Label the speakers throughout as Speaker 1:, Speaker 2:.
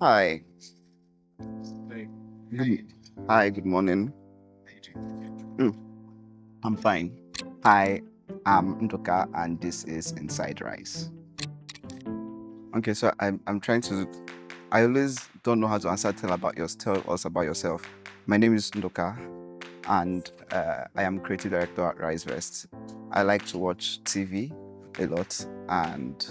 Speaker 1: Hi.
Speaker 2: Hey,
Speaker 1: Good, hi, good morning.
Speaker 2: how you doing?
Speaker 1: Mm, I'm fine. Hi, I'm Nduka and this is Inside Rice. Okay, so I'm trying to I always don't know how to answer tell us about yourself. My name is Nduka and I am creative director at RiseVest. I like to watch TV a lot and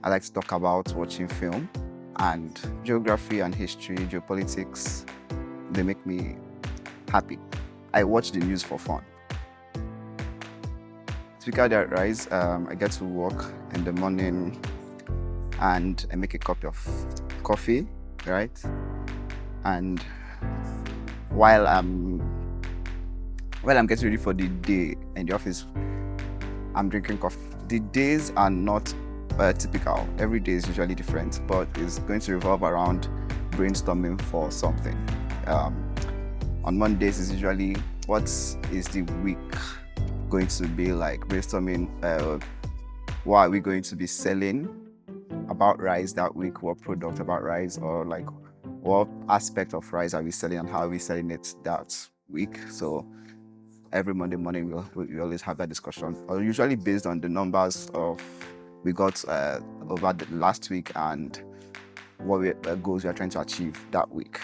Speaker 1: I like to talk about watching film and geography and history, geopolitics. They make me happy. I watch the news for fun. Speaker that rise, I get to work in the morning and I make a cup of coffee, right? And while I'm while I'm getting ready for the day in the office, I'm drinking coffee. The days are not typical. Every day is usually different, but it's going to revolve around brainstorming for something. Um, on Mondays is usually what is the week going to be like, brainstorming what are we going to be selling about rice that week, what product about rice, or like what aspect of rice are we selling and how are we selling it that week. So every Monday morning we always have that discussion, or usually based on the numbers of we got over the last week and what goals we are trying to achieve that week.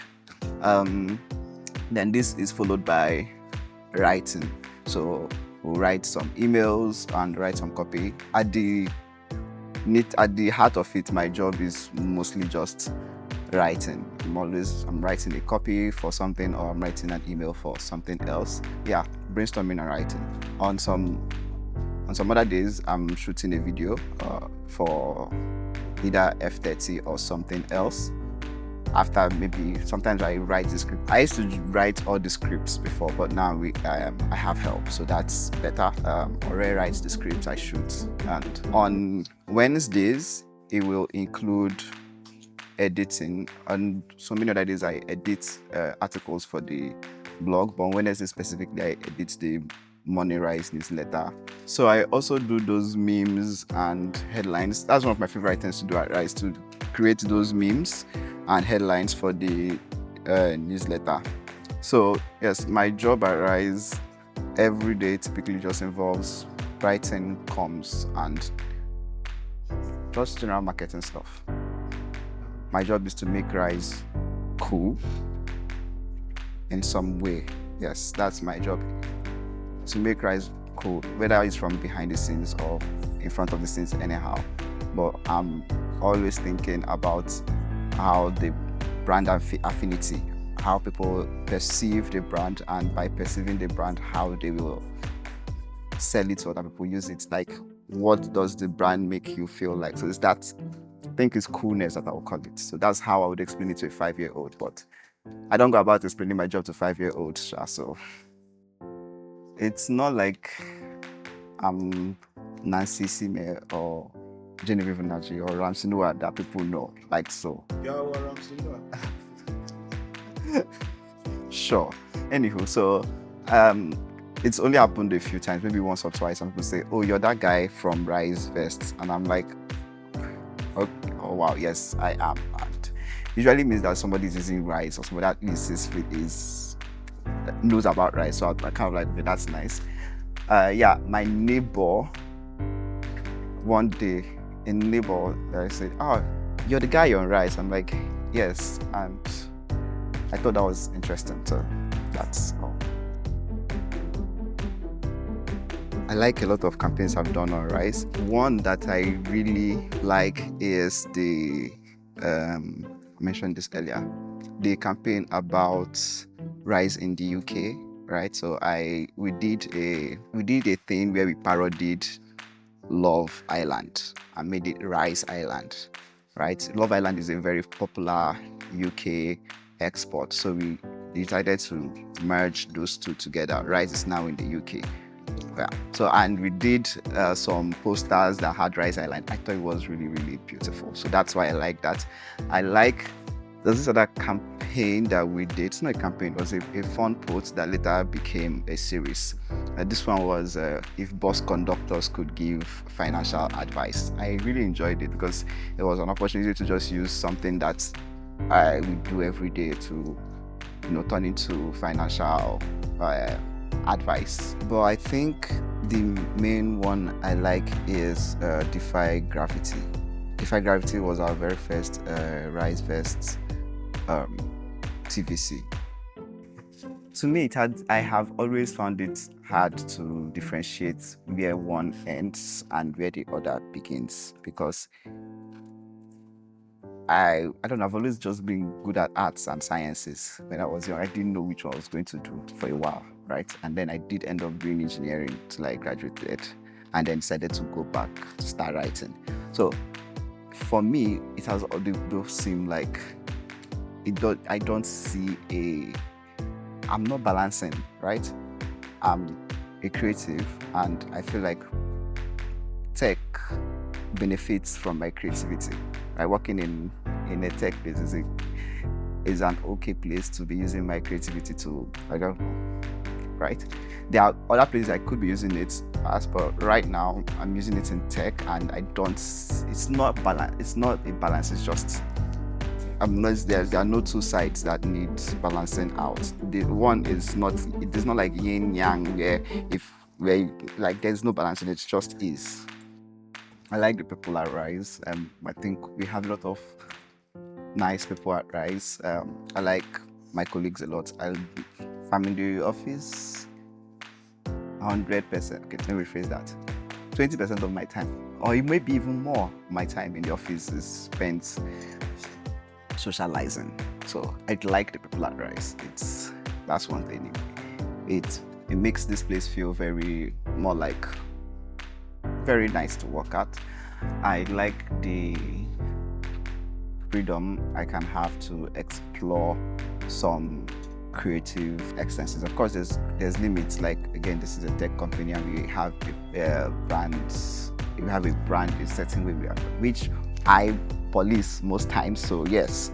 Speaker 1: Um, then this is followed by writing. So we'll write some emails and write some copy. At the heart of it, my job is mostly just writing. I'm writing a copy for something or I'm writing an email for something else. Yeah, brainstorming and writing. On some other days, I'm shooting a video for either F30 or something else. After maybe sometimes I write the script. I used to write all the scripts before, but now I have help, so that's better. Ore writes the scripts, I shoot, and on Wednesdays it will include editing. On so many other days I edit articles for the blog, but on Wednesday specifically I edit the Money Rise newsletter. So I also do those memes and headlines. That's one of my favorite things to do at Rise, to create those memes and headlines for the newsletter. So yes, my job at Rise every day typically just involves writing comms and just general marketing stuff. My job is to make Rise cool in some way. Yes, that's my job. To make Rise cool, whether it's from behind the scenes or in front of the scenes, anyhow. But I'm always thinking about how the brand affinity, how people perceive the brand, and by perceiving the brand, how they will sell it to other people, use it. Like, what does the brand make you feel like? So it's that, I think it's coolness that I will call it. So that's how I would explain it to a 5-year-old. But I don't go about explaining my job to 5-year-olds. So it's not like I'm Nancy Sime or Genevieve Naji or Ramsey Noah that people know. Like so.
Speaker 2: Yeah, what I'm saying.
Speaker 1: Sure. Anywho, so it's only happened a few times, maybe once or twice, and people say, "Oh, you're that guy from Rise Vest," and I'm like, "Okay, oh wow, yes, I am." And usually means that somebody's using Rise or somebody that is knows about Rise. So I kind of like, okay, that's nice. Yeah, my neighbor one day in neighbor, I said, "Oh, you're the guy on Rise." I'm like, "Yes," and I thought that was interesting. So that's all. I like a lot of campaigns I've done on Rise. One that I really like is I mentioned this earlier, the campaign about Rise in the UK, right? So we did a thing where we parodied Love Island and made it Rise Island, right? Love Island is a very popular UK export, so we decided to merge those two together. Rise is now in the UK. Yeah. So and we did some posters that had Rise Island. I thought it was really, really beautiful. So that's why I like that. I like there's this other campaign that we did. It's not a campaign, it was a fun post that later became a series. This one was if bus conductors could give financial advice. I really enjoyed it because it was an opportunity to just use something that we do every day to, turn into financial advice. But I think the main one I like is Defy Gravity. Defy Gravity was our very first Rise Vest um, TVC. To me, I have always found it hard to differentiate where one ends and where the other begins, because I don't know, I've always just been good at arts and sciences. When I was young, I didn't know which one I was going to do for a while, right? And then I did end up doing engineering till I graduated, and then decided to go back to start writing. So for me, it has those seem like I don't see I'm not balancing, right? I'm a creative, and I feel like tech benefits from my creativity. Right? Working in a tech place is an okay place to be using my creativity to, I don't know, right? There are other places I could be using it as, but right now I'm using it in tech, and it's not balance. It's not a balance. It's just there are no two sides that need balancing out. The one is not, it is not like yin yang where like there's no balance in it, just is. I like the people at Rise. I think we have a lot of nice people at Rise. I like my colleagues a lot. If I'm in the office, 100%. Okay, let me rephrase that. 20% of my time, or it may be even more, my time in the office is spent socializing. So I like the people at Rise. That's one thing. It makes this place feel very nice to work at. I like the freedom I can have to explore some creative extensions. Of course, there's limits. Like, again, this is a tech company, and we have brands. We have a brand a certain way, which I police most times. So yes.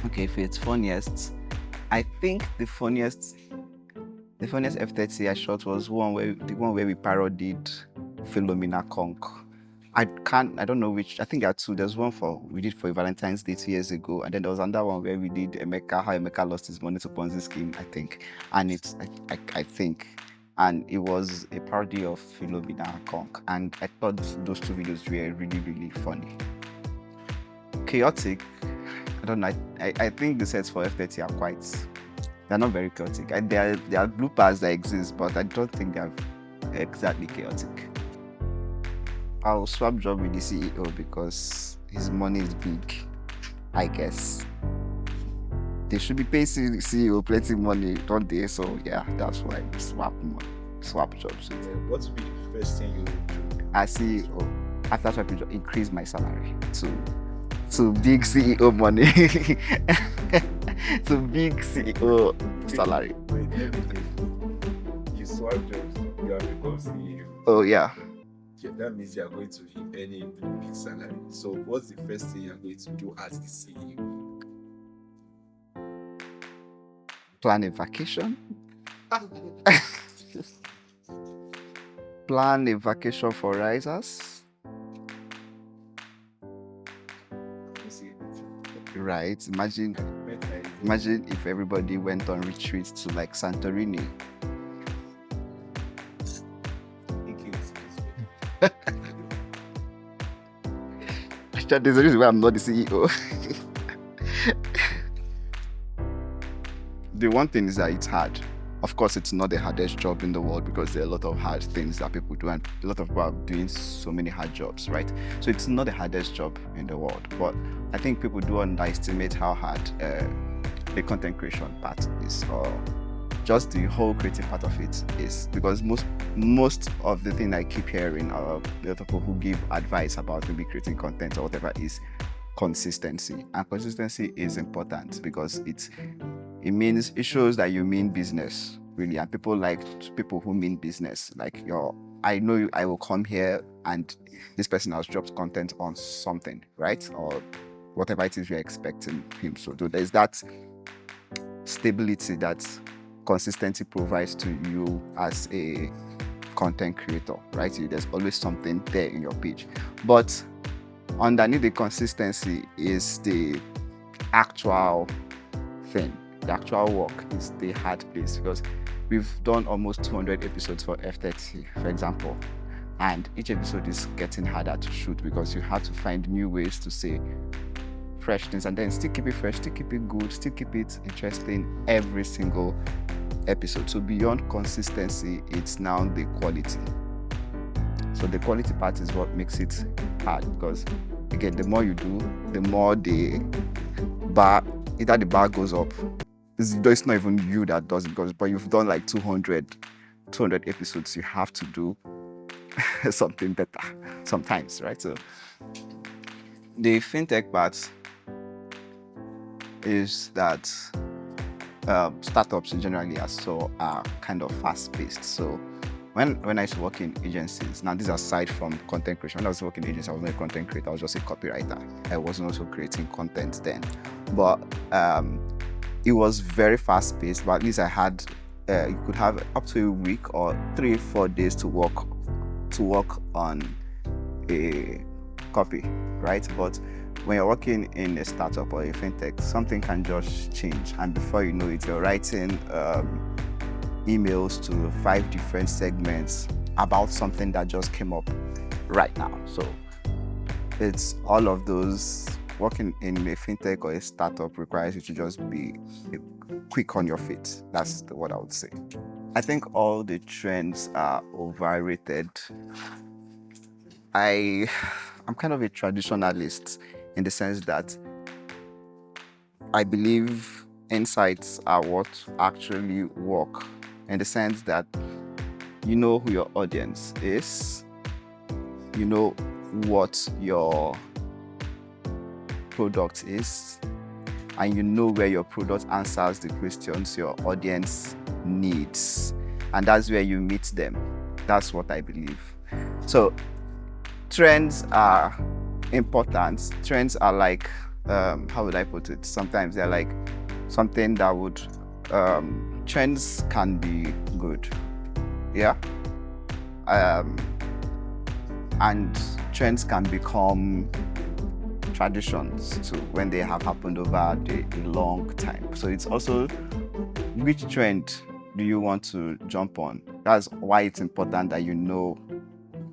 Speaker 1: Okay, if it's funniest, I think the funniest F30 I shot was the one where we parodied Philomena Conk. I don't know which. I think there are two. There's one we did for Valentine's Day 2 years ago, and then there was another one where we did how Emeka lost his money to Ponzi scheme, I think. And I think, and it was a parody of Philomena Conk, and I thought those two videos were really, really funny. Chaotic, I don't know. I think the sets for F30 are they're not very chaotic. There are bloopers that exist, but I don't think they're exactly chaotic. I'll swap job with the CEO because his money is big, I guess. They should be paying CEO plenty money, don't they? So yeah, that's why I swap jobs.
Speaker 2: What would be the first thing you would do?
Speaker 1: As CEO, after swapping job, increase my salary to big CEO money. To big CEO salary.
Speaker 2: Wait, you swap jobs, you have become CEO.
Speaker 1: Oh yeah.
Speaker 2: That means you are going to be earning a big salary. So what's the first thing you are going to do as the CEO?
Speaker 1: Plan a vacation. Plan a vacation for risers. Right. Imagine if everybody went on retreats to like Santorini. There's a reason why I'm not the CEO. The one thing is that it's hard. Of course, it's not the hardest job in the world because there are a lot of hard things that people do, and a lot of people are doing so many hard jobs, right? So it's not the hardest job in the world, but I think people do underestimate how hard the content creation part is, or just the whole creative part of it is, because most of the thing I keep hearing are the people who give advice about maybe creating content or whatever is consistency, and consistency is important because it shows that you mean business, really, and people like people who mean business. Like I know I will come here and this person has dropped content on something, right, or whatever it is you're expecting him to do. There's that stability that consistency provides to you as a content creator, right? There's always something there in your page, but underneath the consistency is the actual thing. The actual work is the hard place, because we've done almost 200 episodes for F30, for example, and each episode is getting harder to shoot because you have to find new ways to say fresh things and then still keep it fresh, still keep it good, still keep it interesting every single episode. So beyond consistency, it's now the quality. So the quality part is what makes it hard, because again, the more you do, the more the bar goes up. It's not even you that does it, but you've done like 200 episodes. You have to do something better sometimes, right? So the fintech part is that startups generally are kind of fast-paced. So when I used to work in agencies, now this is aside from content creation. When I was working in agencies, I was not a content creator, I was just a copywriter. I wasn't also creating content then. But it was very fast-paced, but at least I had, you could have up to a week or 3-4 days to work on a copy, right? But when you're working in a startup or a fintech, something can just change, and before you know it, you're writing emails to 5 different segments about something that just came up right now. So it's all of those. Working in a fintech or a startup requires you to just be quick on your feet. That's what I would say. I think all the trends are overrated. I'm kind of a traditionalist in the sense that I believe insights are what actually work, in the sense that you know who your audience is, you know what your product is, and you know where your product answers the questions your audience needs, and that's where you meet them. That's what I believe. So trends are important. Trends are like, how would I put it? Sometimes they're like something that would, trends can be good, yeah, and trends can become traditions too when they have happened over a long time. So it's also which trend do you want to jump on? That's why it's important that you know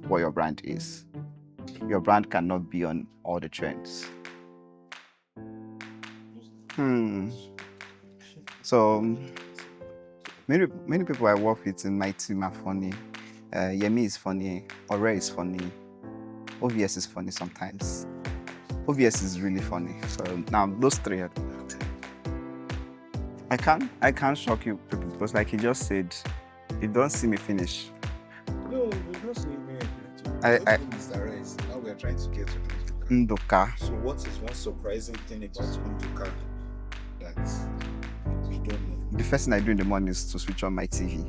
Speaker 1: what your brand is. Your brand cannot be on all the trends. So many people I work with in my team are funny. Yemi is funny, Ore is funny, OVS is funny sometimes. OVS is really funny. So now those three I can't shock you people, because like he just said, you don't see me finish.
Speaker 2: No, we're not saying me. Now we are trying to get to
Speaker 1: Nduka.
Speaker 2: So what is one surprising thing about Nduka that we don't know?
Speaker 1: The first thing I do in the morning is to switch on my TV.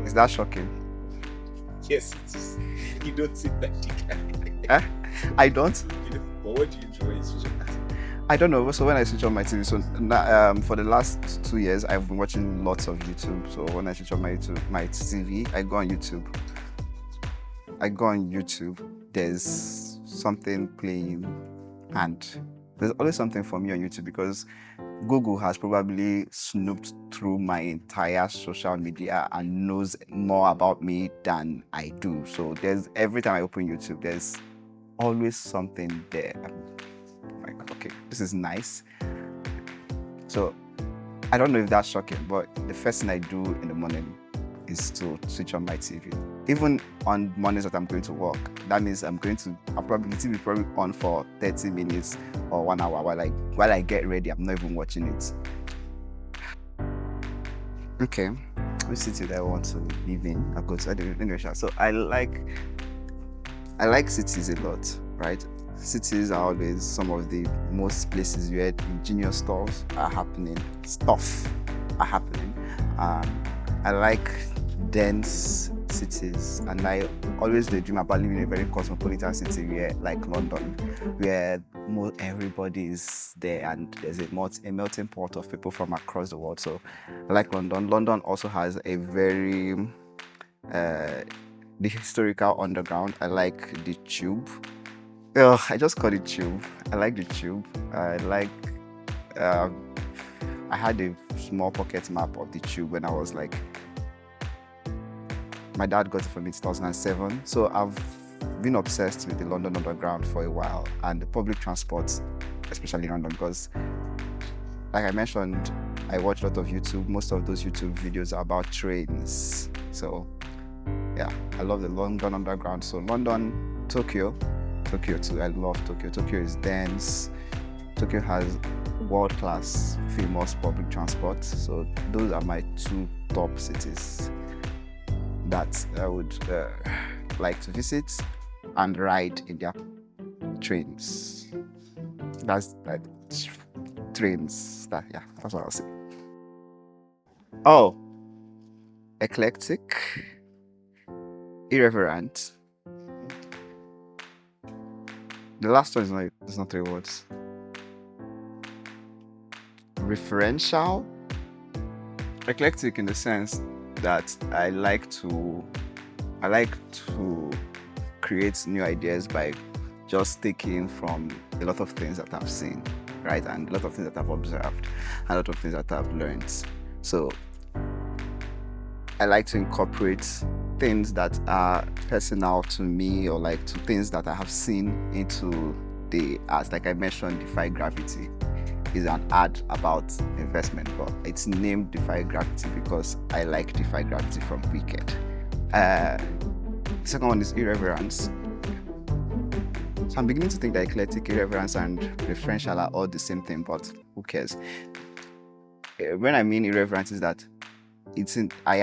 Speaker 1: Is that shocking?
Speaker 2: Yes, it is. You don't see that.
Speaker 1: I don't.
Speaker 2: But what do you enjoy switching on?
Speaker 1: I don't know. So when I switch on my TV, so for the last 2 years, I've been watching lots of YouTube. So when I switch on my TV, I go on YouTube. There's something playing, and there's always something for me on YouTube, because Google has probably snooped through my entire social media and knows more about me than I do. So every time I open YouTube, there's always something there. I'm like, okay, this is nice. So I don't know if that's shocking, but the first thing I do in the morning is to switch on my TV. Even on mornings that I'm going to work, that means the TV probably on for 30 minutes or 1 hour while I get ready. I'm not even watching it. Okay, which city do I want to live in? I go to anyway. So I like cities a lot, right? Cities are always some of the most places where ingenious stuff are happening. I like dense cities, and I always dream about living in a very cosmopolitan city like London, where everybody is there and there's a melting pot of people from across the world. So I like London. London also has a very the historical underground. I like the tube. I just call it tube. I like the tube. Uh, I had a small pocket map of the tube when I was like, my dad got it for me in 2007. So I've been obsessed with the London Underground for a while and the public transport, especially in London, because like I mentioned, I watch a lot of YouTube. Most of those YouTube videos are about trains. So yeah, I love the London Underground. So London, Tokyo too. I love Tokyo. Tokyo is dense. Tokyo has world-class, famous public transport. So those are my two top cities that I would like to visit and ride in their trains. That's like trains. That's what I'll say. Oh, eclectic, irreverent. The last one is not three words. Referential. Eclectic in the sense that I like to create new ideas by just taking from a lot of things that I've seen, right? And a lot of things that I've observed, and a lot of things that I've learned. So I like to incorporate things that are personal to me, or like to things that I have seen into the art. Like I mentioned, Defy Gravity is an ad about investment, but it's named Defy Gravity because I like Defy Gravity from Wicked. The second one is irreverence. So I'm beginning to think that eclectic, irreverence, and referential are all the same thing, but who cares? When I mean irreverence, is that I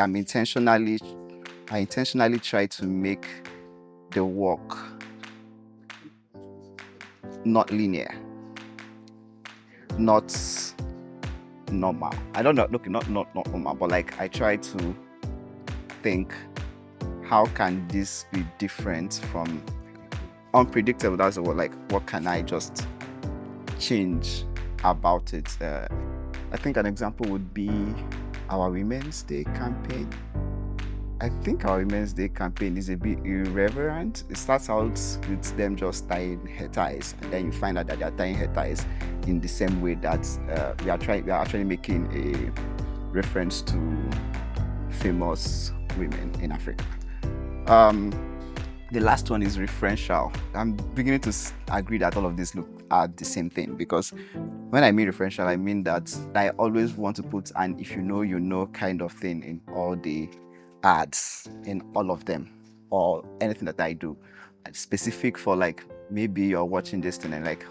Speaker 1: intentionally try to make the work not linear, not normal. I don't know, look, not normal, but like I try to think, how can this be different from unpredictable? That's the word. Like, what can I just change about it? I think an example would be our Women's Day campaign. I think our Women's Day campaign is a bit irreverent. It starts out with them just tying hair ties, and then you find out that they are tying hair ties in the same way that we are actually making a reference to famous women in Africa. The last one is referential. I'm beginning to agree that all of these look at the same thing, because when I mean referential, I mean that I always want to put an if you know kind of thing in all the ads, in all of them, or anything that I do. It's specific for, like, maybe you're watching this thing and like,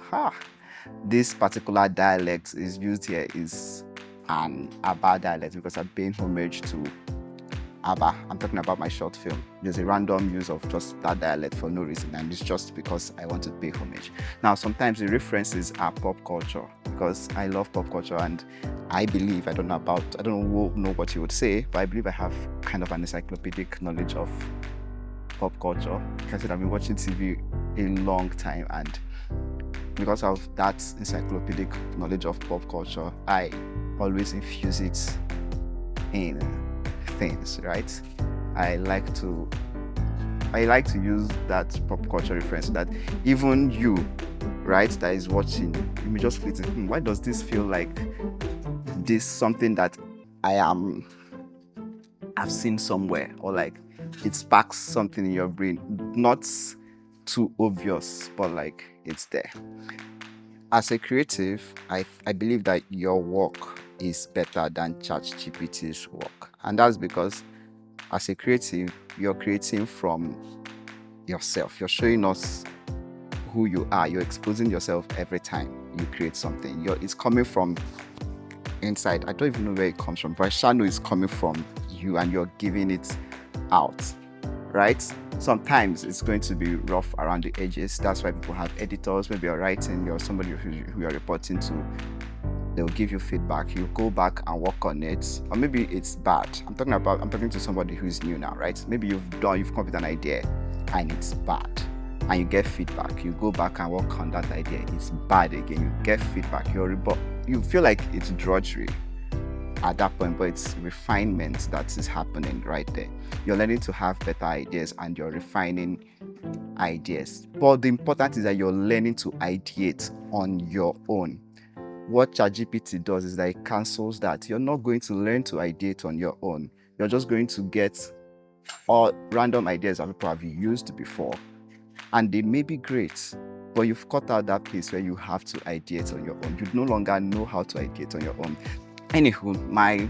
Speaker 1: this particular dialect is used here is an Aba dialect because I'm paying homage to Aba. I'm talking about my short film. There's a random use of just that dialect for no reason, and it's just because I want to pay homage. Now, sometimes the references are pop culture, because I love pop culture, and I believe, I don't know what you would say, but I believe I have kind of an encyclopedic knowledge of pop culture. Like I said, I've been watching TV a long time, and because of that encyclopedic knowledge of pop culture, I always infuse it in things, right? I like to use that pop culture reference so that even you, right, that is watching, you may just feel, why does this feel like this something that I've seen somewhere, or like it sparks something in your brain, not too obvious, but like it's there. As a creative, I believe that your work is better than ChatGPT's work. And that's because as a creative, you're creating from yourself. You're showing us who you are. You're exposing yourself every time you create something. It's coming from inside. I don't even know where it comes from, but I shall know it's coming from you, and you're giving it out, right? Sometimes it's going to be rough around the edges. That's why people have editors. Maybe you're writing, you're somebody who you're reporting to. They'll give you feedback. You go back and work on it, or maybe it's bad. I'm talking to somebody who's new now, right? Maybe you've come up with an idea and it's bad, and you get feedback. You go back and work on that idea. It's bad again. You get feedback. You feel like it's drudgery. at that point, but it's refinement that is happening right there. You're learning to have better ideas and you're refining ideas. But the important is that you're learning to ideate on your own. What ChatGPT does is that it cancels that. You're not going to learn to ideate on your own. You're just going to get all random ideas that people have used before, and they may be great, but you've cut out that piece where you have to ideate on your own. You no longer know how to ideate on your own. Anywho, my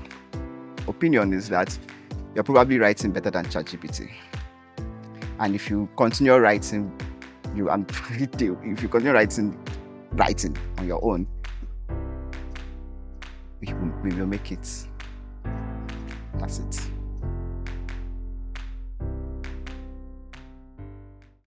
Speaker 1: opinion is that you're probably writing better than ChatGPT. And if you continue writing, if you continue writing on your own, we will make it. That's it.